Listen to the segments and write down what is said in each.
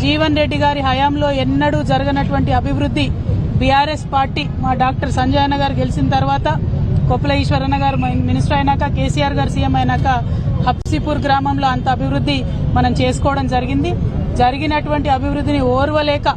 జీవన్ రెడ్డి గారి హయాంలో ఎన్నడూ జరగనటువంటి అభివృద్ధి బీఆర్ఎస్ పార్టీ మా డాక్టర్ సంజయ్ అన్న గారు గెలిచిన తర్వాత, కొప్పుల ఈశ్వరన్న గారు మినిస్టర్ అయినాక, కేసీఆర్ గారు సీఎం అయినాక హబ్సీపూర్ గ్రామంలో అంత అభివృద్ధి మనం చేసుకోవడం జరిగింది. జరిగినటువంటి అభివృద్ధిని ఓర్వలేక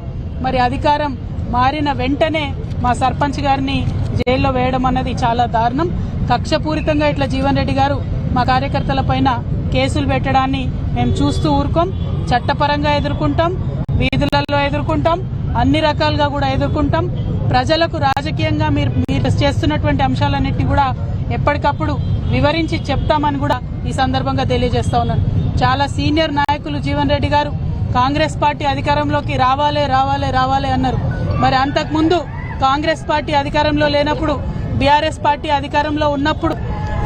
మరి అధికారం మారిన వెంటనే మా సర్పంచ్ గారిని జైల్లో వేయడం అన్నది చాలా దారుణం. కక్షపూరితంగా ఇట్లా జీవన్ రెడ్డి గారు మా కార్యకర్తల పైన కేసులు పెట్టడాన్ని మేము చూస్తూ ఊరుకోం. చట్టపరంగా ఎదుర్కొంటాం, వీధులలో ఎదుర్కొంటాం, అన్ని రకాలుగా కూడా ఎదుర్కొంటాం. ప్రజలకు రాజకీయంగా మీరు చేస్తున్నటువంటి అంశాలన్నింటినీ కూడా ఎప్పటికప్పుడు వివరించి చెప్తామని కూడా ఈ సందర్భంగా తెలియజేస్తా ఉన్నాను. చాలా సీనియర్ నాయకులు జీవన్ రెడ్డి గారు కాంగ్రెస్ పార్టీ అధికారంలోకి రావాలే రావాలే రావాలే అన్నారు. మరి అంతకుముందు కాంగ్రెస్ పార్టీ అధికారంలో లేనప్పుడు, బీఆర్ఎస్ పార్టీ అధికారంలో ఉన్నప్పుడు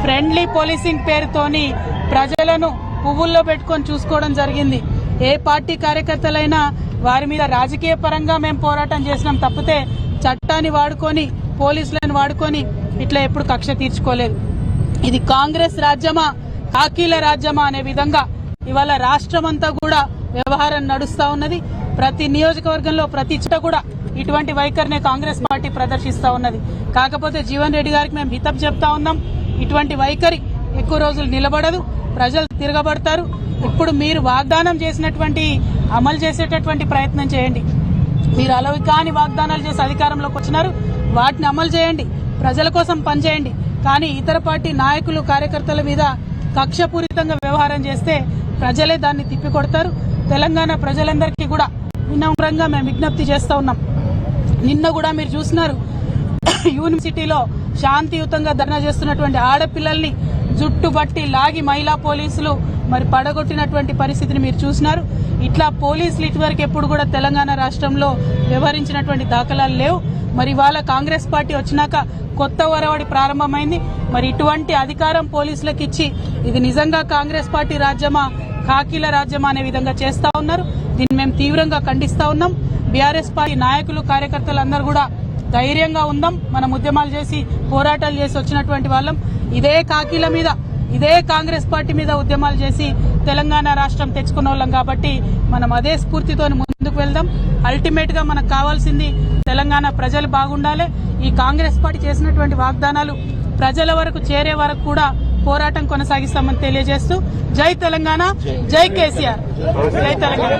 ఫ్రెండ్లీ పోలీసింగ్ పేరుతోని ప్రజలను పువ్వుల్లో పెట్టుకొని చూసుకోవడం జరిగింది. ఏ పార్టీ కార్యకర్తలైనా వారి మీద రాజకీయ పరంగా మేము పోరాటం చేసినాం తప్పితే చట్టాన్ని వాడుకొని, పోలీసులను వాడుకొని ఇట్లా ఎప్పుడు కక్ష తీర్చుకోలేదు. ఇది కాంగ్రెస్ రాజ్యమా, కాకీల రాజ్యమా అనే విధంగా ఇవాళ రాష్ట్రమంతా కూడా వ్యవహారం నడుస్తా ఉన్నది. ప్రతి నియోజకవర్గంలో ప్రతి చోట కూడా ఇటువంటి వైఖరినే కాంగ్రెస్ పార్టీ ప్రదర్శిస్తా ఉన్నది. కాకపోతే జీవన్ రెడ్డి గారికి మేము హితవు చెప్తా ఉన్నాం, ఇటువంటి వైఖరి ఎక్కువ రోజులు నిలబడదు, ప్రజలు తిరగబడతారు. ఇప్పుడు మీరు వాగ్దానం చేసినటువంటి అమలు చేసేటటువంటి ప్రయత్నం చేయండి. మీరు అలవి కాని వాగ్దానాలు చేసి అధికారంలోకి వచ్చినారు, వాటిని అమలు చేయండి, ప్రజల కోసం పనిచేయండి. కానీ ఇతర పార్టీ నాయకులు, కార్యకర్తల మీద కక్షపూరితంగా వ్యవహారం చేస్తే ప్రజలే దాన్ని తిప్పికొడతారు. తెలంగాణ ప్రజలందరికీ కూడా వినమ్రంగా మేము విజ్ఞప్తి చేస్తూ ఉన్నాం. నిన్న కూడా మీరు చూసినారు, యూనివర్సిటీలో శాంతియుతంగా ధర్నా చేస్తున్నటువంటి ఆడపిల్లల్ని జుట్టుబట్టి లాగి మహిళా పోలీసులు మరి పడగొట్టినటువంటి పరిస్థితిని మీరు చూసినారు. ఇట్లా పోలీసులు ఇటువరకు ఎప్పుడు కూడా తెలంగాణ రాష్ట్రంలో వ్యవహరించినటువంటి దాఖలాలు లేవు. మరి ఇవాళ కాంగ్రెస్ పార్టీ వచ్చినాక కొత్త ఒరవడి ప్రారంభమైంది. మరి ఇటువంటి అధికారం పోలీసులకు ఇచ్చి ఇది నిజంగా కాంగ్రెస్ పార్టీ రాజ్యమా, కాకీల రాజ్యమా అనే విధంగా చేస్తా ఉన్నారు. దీన్ని మేము తీవ్రంగా ఖండిస్తా ఉన్నాం. బీఆర్ఎస్ పార్టీ నాయకులు, కార్యకర్తలు అందరూ కూడా ధైర్యంగా ఉందాం. మనం ఉద్యమాలు చేసి, పోరాటాలు చేసి వచ్చినటువంటి వాళ్ళం. ఇదే కాకీల మీద, ఇదే కాంగ్రెస్ పార్టీ మీద ఉద్యమాలు చేసి తెలంగాణ రాష్ట్రం తెచ్చుకున్న వాళ్ళం కాబట్టి మనం అదే స్ఫూర్తితో ముందుకు వెళ్దాం. అల్టిమేట్ గా మనకు కావాల్సింది తెలంగాణ ప్రజలు బాగుండాలి. ఈ కాంగ్రెస్ పార్టీ చేసినటువంటి వాగ్దానాలు ప్రజల వరకు చేరే వరకు కూడా పోరాటం కొనసాగిస్తామని తెలియజేస్తూ జై తెలంగాణ, జై కేసీఆర్, జై తెలంగాణ.